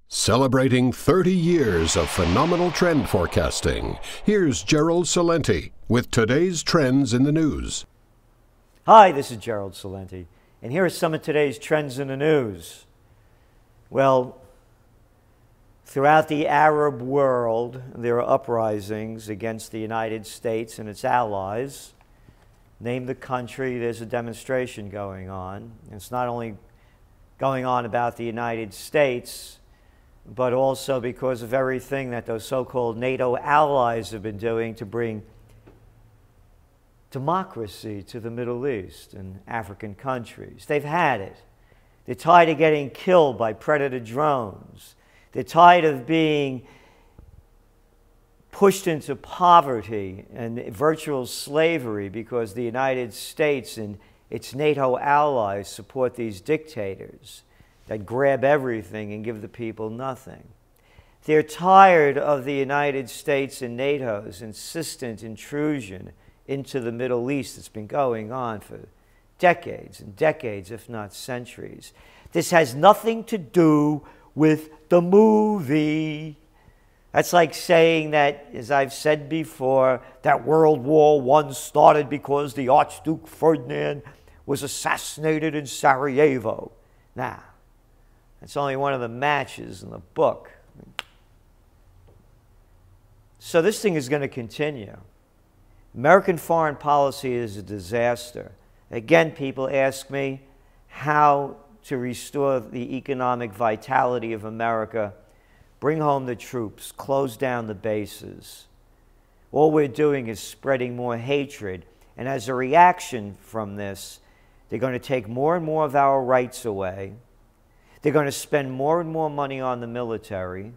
Celebrating 30 years of phenomenal trend forecasting, here's GERALD CELENTE with today's trends in the news. Hi, this is GERALD CELENTE, and here are some of today's trends in the news. Well, throughout the Arab world, there are uprisings against the United States and its allies. Name the country, there's a demonstration going on. It's not only going on about the United States, but also because of everything that those so-called NATO allies have been doing to bring democracy to the Middle East and African countries. They've had it. They're tired of getting killed by predator drones. They're tired of being pushed into poverty and virtual slavery because the United States and its NATO allies support these dictators that grab everything and give the people nothing. They're tired of the United States and NATO's insistent intrusion into the Middle East. It's been going on for decades and decades, if not centuries. This has nothing to do with the movie. That's like saying that, as I've said before, that World War I started because the Archduke Ferdinand was assassinated in Sarajevo. Nah. It's only one of the matches in the book. So this thing is going to continue. American foreign policy is a disaster. Again, people ask me how to restore the economic vitality of America. Bring home the troops. Close down the bases. All we're doing is spreading more hatred. And as a reaction from this, they're going to take more and more of our rights away. They're going to spend more and more money on the military,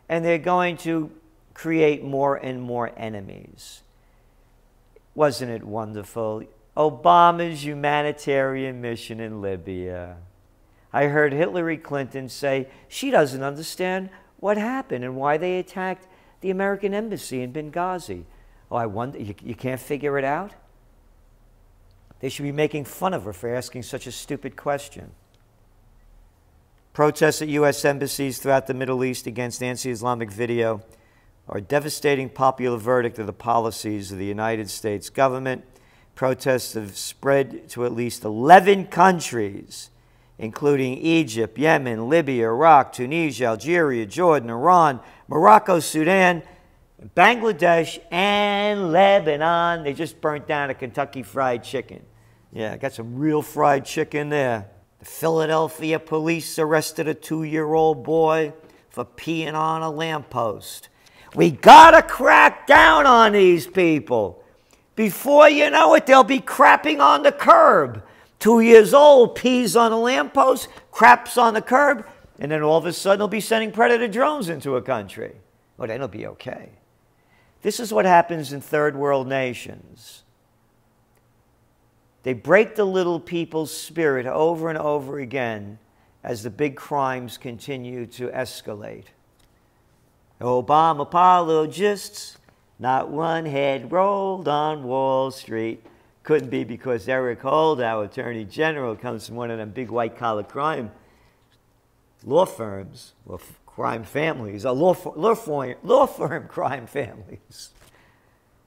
and they're going to create more and more enemies. Wasn't it wonderful? Obama's humanitarian mission in Libya. I heard Hillary Clinton say she doesn't understand what happened and why they attacked the American embassy in Benghazi. Oh, I wonder, you can't figure it out? They should be making fun of her for asking such a stupid question. Protests at U.S. embassies throughout the Middle East against anti-Islamic video are a devastating popular verdict of the policies of the United States government. Protests have spread to at least 11 countries, including Egypt, Yemen, Libya, Iraq, Tunisia, Algeria, Jordan, Iran, Morocco, Sudan, Bangladesh, and Lebanon. They just burnt down a Kentucky Fried Chicken. Yeah, got some real fried chicken there. The Philadelphia police arrested a 2-year-old boy for peeing on a lamppost. We gotta crack down on these people. Before you know it, they'll be crapping on the curb. 2 years old, pees on a lamppost, craps on the curb, and then all of a sudden they'll be sending predator drones into a country. Well, then it'll be okay. This is what happens in third world nations. They break the little people's spirit over and over again as the big crimes continue to escalate. Obama apologists, not one head rolled on Wall Street. Couldn't be because Eric Holder, Attorney General, comes from one of them big white-collar crime law firms, or crime families, or law firm crime families.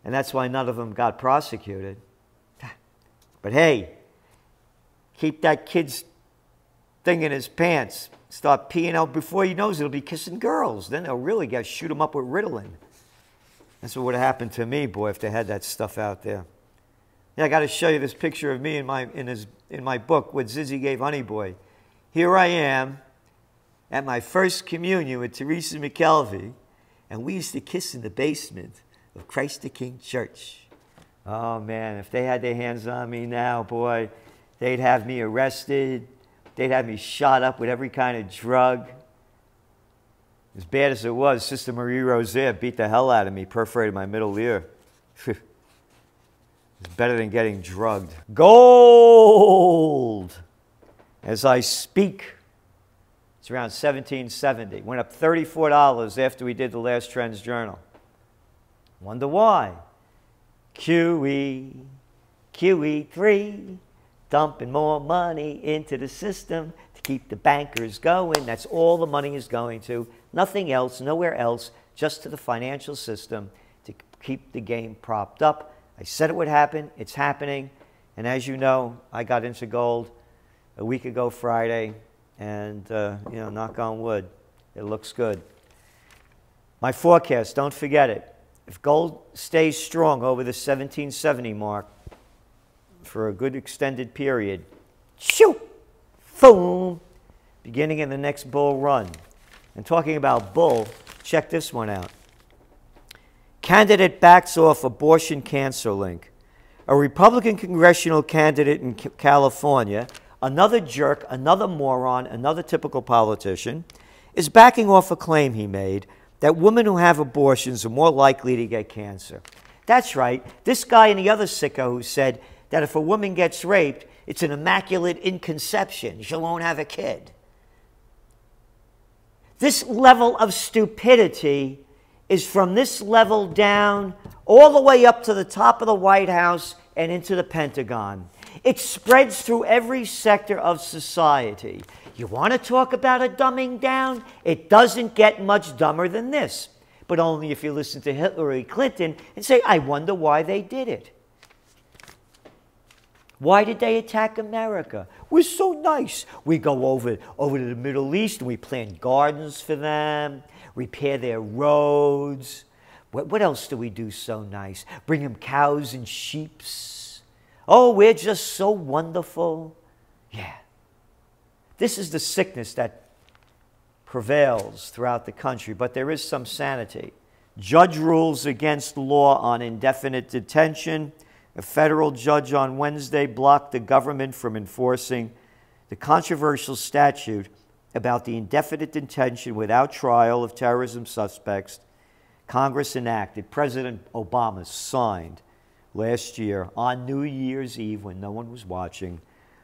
And that's why none of them got prosecuted. But hey, keep that kid's thing in his pants. Start peeing out before he knows it, he'll be kissing girls. Then they'll really shoot him up with Ritalin. That's what would have happened to me, boy, if they had that stuff out there. Yeah, I got to show you this picture of me in my book, what Zizzy gave Honey Boy. Here I am at my first communion with Teresa McKelvey, and we used to kiss in the basement of Christ the King Church. Oh, man, if they had their hands on me now, boy, they'd have me arrested. They'd have me shot up with every kind of drug. As bad as it was, Sister Marie Rosaire beat the hell out of me, perforated my middle ear. It's better than getting drugged. Gold! As I speak, it's around 1770. Went up $34 after we did the last Trends Journal. Wonder why? QE3, dumping more money into the system to keep the bankers going. That's all the money is going to. Nothing else, nowhere else, just to the financial system to keep the game propped up. I said it would happen. It's happening. And as you know, I got into gold a week ago Friday. And, knock on wood, it looks good. My forecast, don't forget it. If gold stays strong over the 1770 mark for a good extended period, shoo, boom, beginning in the next bull run. And talking about bull, check this one out. Candidate backs off abortion cancer link. A Republican congressional candidate in California, another jerk, another moron, another typical politician, is backing off a claim he made that women who have abortions are more likely to get cancer. That's right. This guy and the other sicko who said that if a woman gets raped, it's an immaculate inconception. She won't have a kid. This level of stupidity is from this level down all the way up to the top of the White House and into the Pentagon. It spreads through every sector of society. You want to talk about a dumbing down? It doesn't get much dumber than this. But only if you listen to Hillary Clinton and say, I wonder why they did it. Why did they attack America? We're so nice. We go over to the Middle East and we plant gardens for them, repair their roads. What else do we do so nice? Bring them cows and sheeps. Oh, we're just so wonderful. Yeah. This is the sickness that prevails throughout the country, but there is some sanity. Judge rules against law on indefinite detention. A federal judge on Wednesday blocked the government from enforcing the controversial statute about the indefinite detention without trial of terrorism suspects Congress enacted. President Obama signed last year on New Year's Eve when no one was watching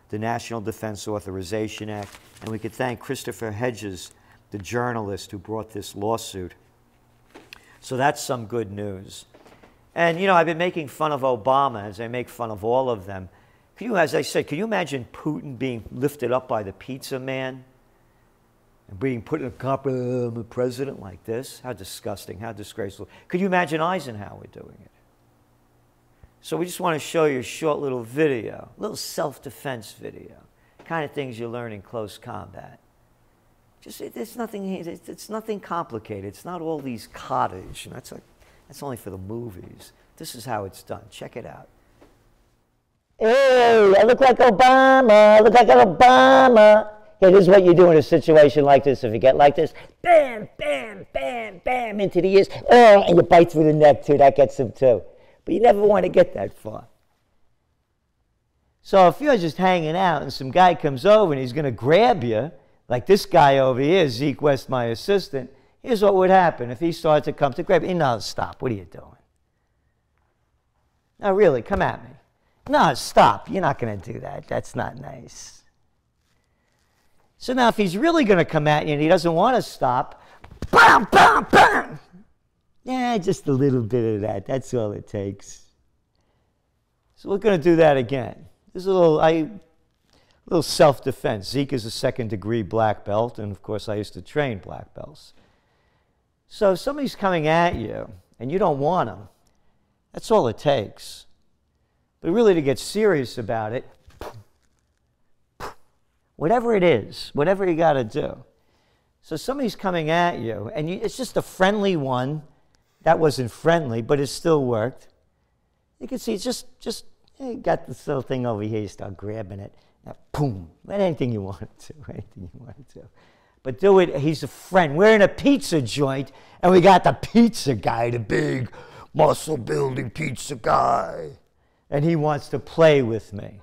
the National Defense Authorization Act. And we could thank Christopher Hedges, the journalist who brought this lawsuit. So that's some good news. And, I've been making fun of Obama as I make fun of all of them. As I said, can you imagine Putin being lifted up by the pizza man and being put in a cup of the president like this? How disgusting, how disgraceful. Could you imagine Eisenhower doing it? So we just want to show you a short little video, a little self-defense video, kind of things you learn in close combat. It's nothing complicated. It's not all these cottage. That's only for the movies. This is how it's done. Check it out. Hey, I look like Obama. I look like Obama. Yeah, this is what you do in a situation like this. If you get like this, bam, bam, bam, bam, into the ears, and you bite through the neck too. That gets them too. But you never want to get that far. So if you're just hanging out and some guy comes over and he's going to grab you, like this guy over here, Zeke West, my assistant, here's what would happen if he started to come to grab you. No, stop. What are you doing? No, really, come at me. No, stop. You're not going to do that. That's not nice. So now if he's really going to come at you and he doesn't want to stop, bam, bam, bam. Yeah, just a little bit of that. That's all it takes. So we're going to do that again. This is a little self-defense. Zeke is a second-degree black belt, and of course I used to train black belts. So if somebody's coming at you and you don't want them, that's all it takes. But really to get serious about it, whatever it is, whatever you got to do. So somebody's coming at you, and it's just a friendly one. That wasn't friendly, but it still worked. You can see it's just you got this little thing over here. You start grabbing it. Now, boom. Anything you want to. Anything you want to. But do it. He's a friend. We're in a pizza joint, and we got the pizza guy, the big muscle-building pizza guy. And he wants to play with me.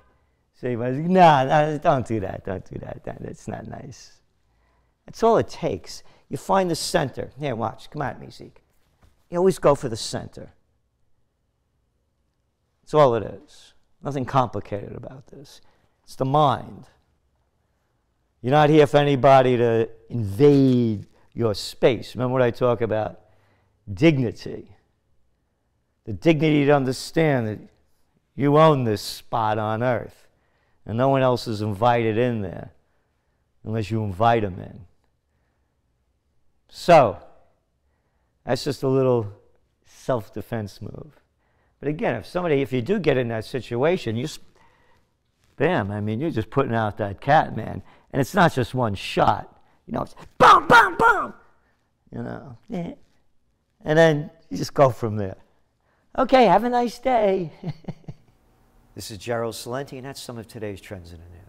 So he was, no, don't do that. Don't do that. That's not nice. That's all it takes. You find the center. Here, watch. Come at me, Zeke. You always go for the center. That's all it is. Nothing complicated about this. It's the mind. You're not here for anybody to invade your space. Remember what I talk about? Dignity. The dignity to understand that you own this spot on earth and no one else is invited in there. unless you invite them in. So, that's just a little self-defense move. But again, if you do get in that situation, bam, I mean, you're just putting out that cat, man. And it's not just one shot. You know, it's boom, boom, boom. You know, and then you just go from there. Okay, have a nice day. This is Gerald Celente, and that's some of today's trends in the news.